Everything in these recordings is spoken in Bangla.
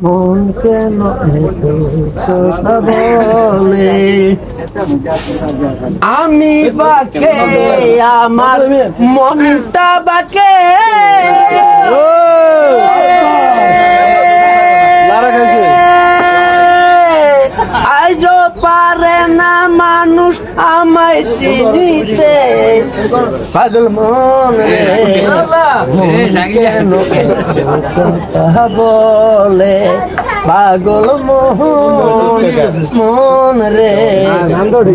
মন কেন এত কথা বলে, আমি বাকে আমার মনটা বাকে, আজ পারে না মানুষ আমায় চিনিতে, পাগল মন কেন কথা বলে, পাগল মন রে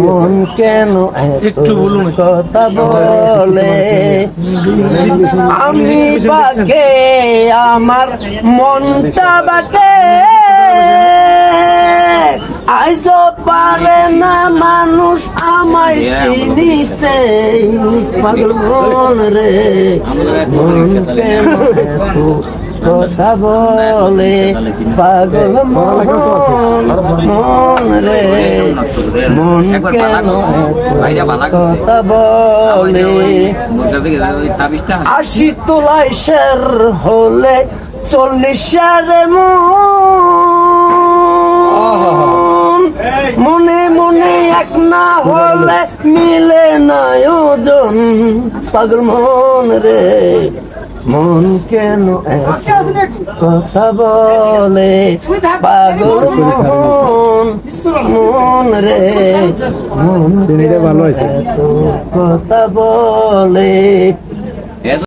মন কেন কথা বলে, আমি বাকে আমার মনটা বাকে, আজ পারে না মানুষ আমায় চিনিতে, পাগল মন রে মন কেন কথা বলে, পাগল মন রে মন কেন কথা বলে, 80 তোলাই শের হলে 40 শেরে মনে মনে এক না হলে মিলে না ওজন, পাগল মন রে মন কেন কথা বলে, পাগল মন রে মন কথা বলে।